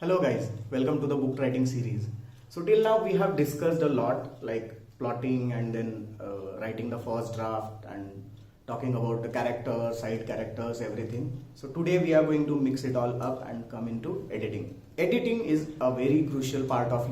Hello guys, welcome to the book writing series. So till now we have discussed a lot like plotting and then writing the first draft and talking about the characters, side characters, everything. So today we are going to mix it all up and come into editing. Editing is a very crucial part of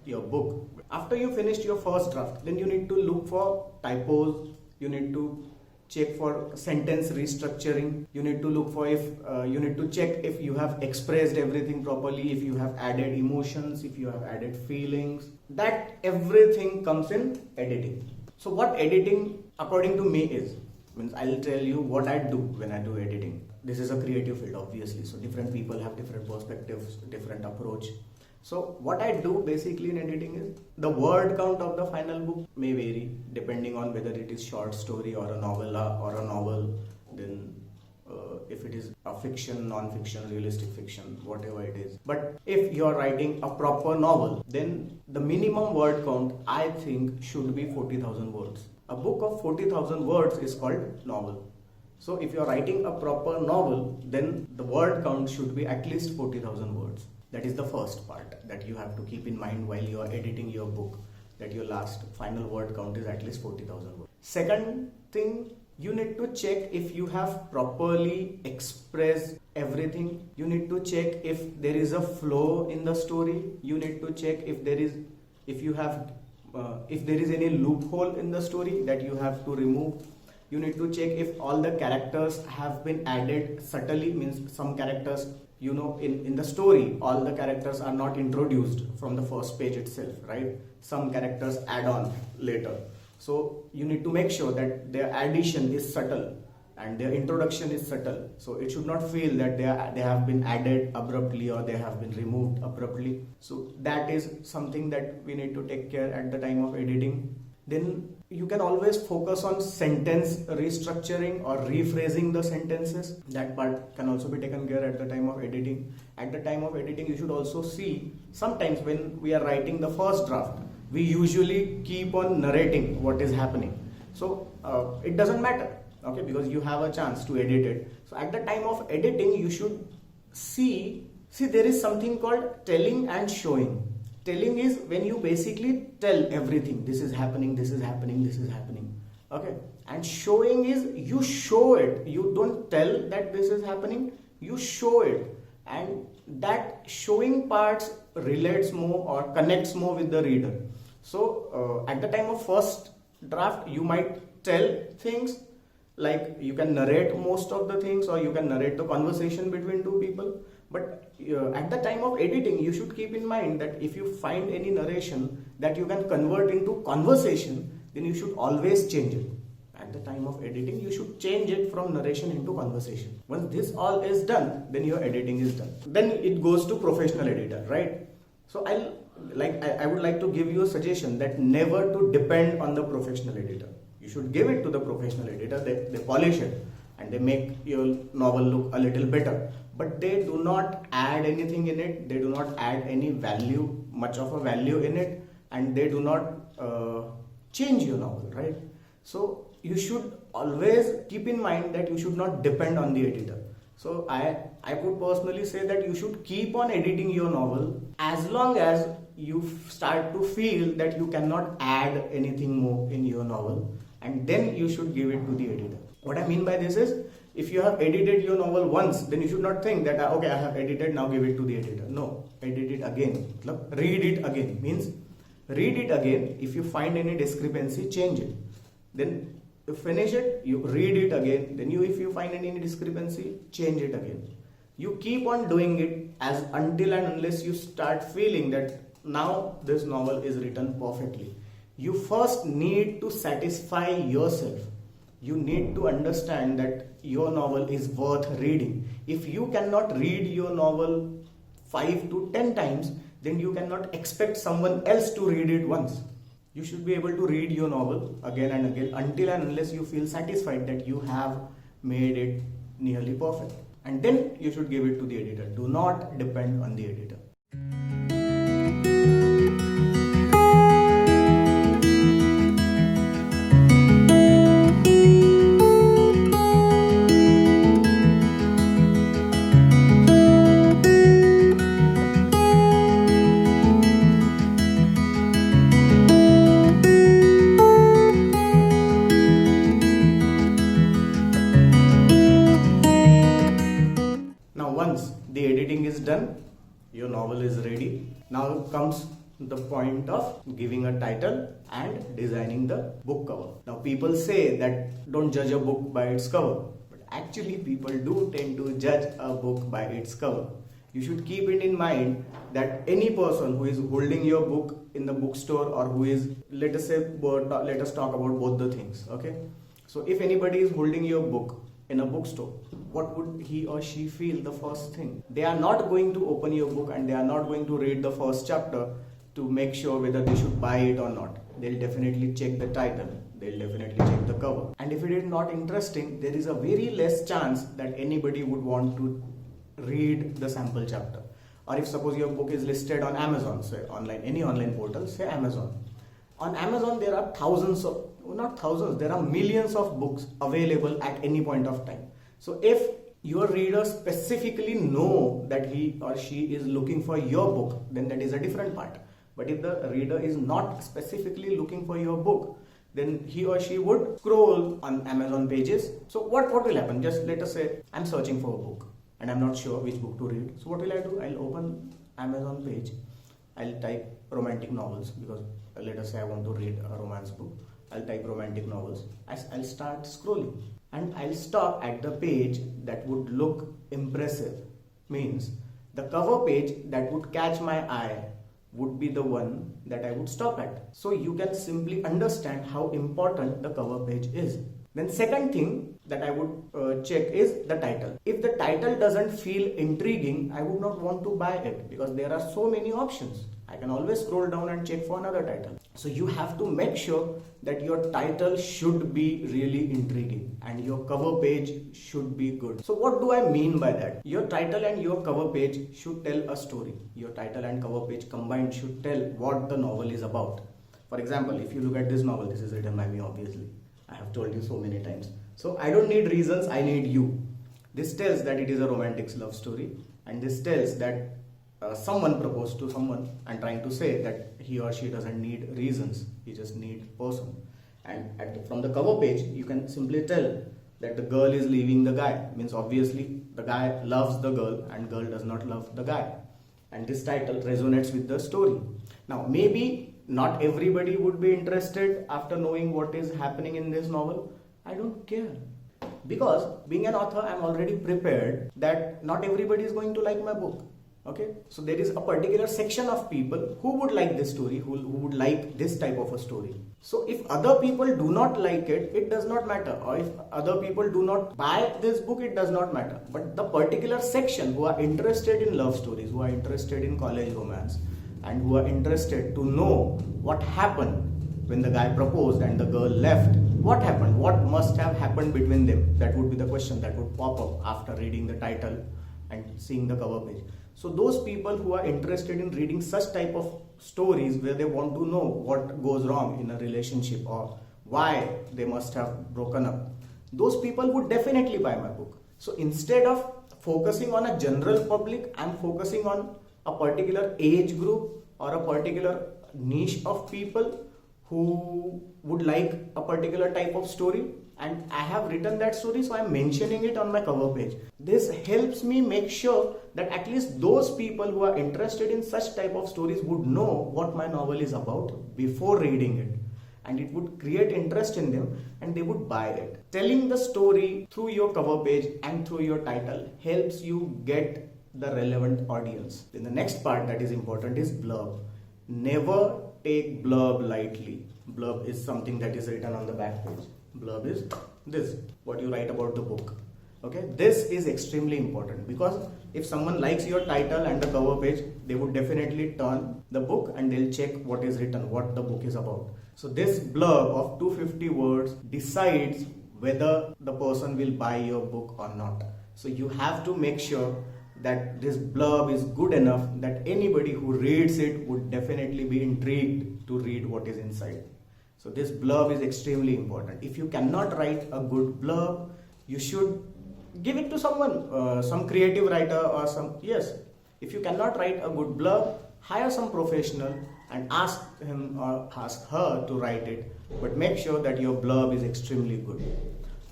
your book. After you finished your first draft, then you need to look for typos, you need to check for sentence restructuring, you need to look for if you need to check if you have expressed everything properly, if you have added emotions, if you have added feelings. That everything comes in editing. So what editing according to me is, means I'll tell you what I do when I do editing. This is a creative field obviously, so different people have different perspectives, different approach. So what I do basically in editing is, the word count of the final book may vary depending on whether it is short story or a novel, then if it is a fiction, non-fiction, realistic fiction, whatever it is. But if you are writing a proper novel, then the minimum word count I think should be 40,000 words. A book of 40,000 words is called novel. So if you are writing a proper novel, then the word count should be at least 40,000 words. That is the first part that you have to keep in mind while you are editing your book, that your last final word count is at least 40,000 words. Second thing, you need to check if you have properly expressed everything. You need to check if there is a flow in the story. You need to check if there is any loophole in the story that you have to remove. You need to check if all the characters have been added subtly, means some characters, in the story, all the characters are not introduced from the first page itself, right? Some characters add on later. So you need to make sure that their addition is subtle and their introduction is subtle. So it should not feel that they have been added abruptly or they have been removed abruptly. So that is something that we need to take care at the time of editing. Then you can always focus on sentence restructuring or rephrasing the sentences. That part can also be taken care at the time of editing. At the time of editing, you should also see, sometimes when we are writing the first draft, we usually keep on narrating what is happening. So it doesn't matter, okay, because you have a chance to edit it. So at the time of editing, you should see there is something called telling and showing. Telling is when you basically tell everything, this is happening, this is happening, this is happening, okay. And showing is you show it. You don't tell that this is happening, you show it, and that showing parts relates more or connects more with the reader. So at the time of first draft, you might tell things, like you can narrate most of the things or you can narrate the conversation between two people. But at the time of editing, you should keep in mind that if you find any narration that you can convert into conversation, then you should always change it. At the time of editing, you should change it from narration into conversation. Once this all is done, then your editing is done. Then it goes to professional editor, right? So I would like to give you a suggestion that never to depend on the professional editor. You should give it to the professional editor. They polish it and they make your novel look a little better. But they do not add anything in it. They do not add any value, much of a value in it, and they do not change your novel, right? So you should always keep in mind that you should not depend on the editor. So I would personally say that you should keep on editing your novel as long as you start to feel that you cannot add anything more in your novel, and then you should give it to the editor. What I mean by this is, if you have edited your novel once, then you should not think that, okay, I have edited, now give it to the editor. No, edit it again. Read it again. Means read it again. If you find any discrepancy, change it. Then you finish it, you read it again. Then if you find any discrepancy, change it again. You keep on doing it until and unless you start feeling that now this novel is written perfectly. You first need to satisfy yourself. You need to understand that your novel is worth reading. If you cannot read your novel 5 to 10 times, then you cannot expect someone else to read it once. You should be able to read your novel again and again until and unless you feel satisfied that you have made it nearly perfect. And then you should give it to the editor. Do not depend on the editor. the editing is done, your novel is ready. Now comes the point of giving a title and designing the book cover. Now people say that don't judge a book by its cover, but actually people do tend to judge a book by its cover. You should keep it in mind that any person who is holding your book in the bookstore, or who is, let us talk about both the things, okay? So if anybody is holding your book in a bookstore, what would he or she feel the first thing? They are not going to open your book and they are not going to read the first chapter to make sure whether they should buy it or not. They'll definitely check the title, they'll definitely check the cover. And if it is not interesting, there is a very less chance that anybody would want to read the sample chapter. Or if suppose your book is listed on Amazon, say online, any online portal, say Amazon. On Amazon there are there are millions of books available at any point of time. So if your reader specifically know that he or she is looking for your book, then that is a different part. But if the reader is not specifically looking for your book, then he or she would scroll on Amazon pages. So what will happen? Just let us say I'm searching for a book and I'm not sure which book to read. So what will I do? I'll open Amazon page. I'll type romantic novels, because let us say I want to read a romance book. I'll type romantic novels. I'll start scrolling and I'll stop at the page that would look impressive. Means the cover page that would catch my eye would be the one that I would stop at. So you can simply understand how important the cover page is. Then second thing that I would check is the title. If the title doesn't feel intriguing, I would not want to buy it, because there are so many options. I can always scroll down and check for another title. So you have to make sure that your title should be really intriguing and your cover page should be good. So what do I mean by that? Your title and your cover page should tell a story. Your title and cover page combined should tell what the novel is about. For example, if you look at this novel, this is written by me obviously. I have told you so many times. So I don't need reasons, I need you. This tells that it is a romantic love story, and this tells that someone proposed to someone and trying to say that he or she doesn't need reasons, he just needs person. And from the cover page you can simply tell that the girl is leaving the guy, means obviously the guy loves the girl and girl does not love the guy, and this title resonates with the story. Now maybe not everybody would be interested after knowing what is happening in this novel. I don't care, because being an author I'm already prepared that not everybody is going to like my book. Okay, so there is a particular section of people who would like this story, who would like this type of a story. So if other people do not like it, it does not matter. Or if other people do not buy this book, it does not matter. But the particular section who are interested in love stories, who are interested in college romance, and who are interested to know what happened when the guy proposed and the girl left, what happened, what must have happened between them, that would be the question that would pop up after reading the title and seeing the cover page. So those people who are interested in reading such type of stories where they want to know what goes wrong in a relationship or why they must have broken up, those people would definitely buy my book. So instead of focusing on a general public, I'm focusing on a particular age group or a particular niche of people who would like a particular type of story, and I have written that story, so I'm mentioning it on my cover page. This helps me make sure that at least those people who are interested in such type of stories would know what my novel is about before reading it, and it would create interest in them and they would buy it. Telling the story through your cover page and through your title helps you get the relevant audience. Then the next part that is important is blurb. Never take blurb lightly. Blurb is something that is written on the back page. Blurb is this, what you write about the book. Okay, this is extremely important, because if someone likes your title and the cover page, they would definitely turn the book and they'll check what is written, what the book is about. So this blurb of 250 words decides whether the person will buy your book or not. So you have to make sure that this blurb is good enough that anybody who reads it would definitely be intrigued to read what is inside. So this blurb is extremely important. If you cannot write a good blurb, you should give it to someone, some creative writer or some, yes. If you cannot write a good blurb, hire some professional and ask him or ask her to write it. But make sure that your blurb is extremely good.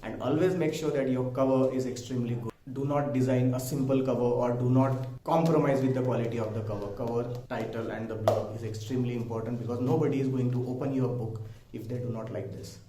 And always make sure that your cover is extremely good. do not design a simple cover or do not compromise with the quality of the cover. Cover, title and the blurb is extremely important because nobody is going to open your book if they do not like this.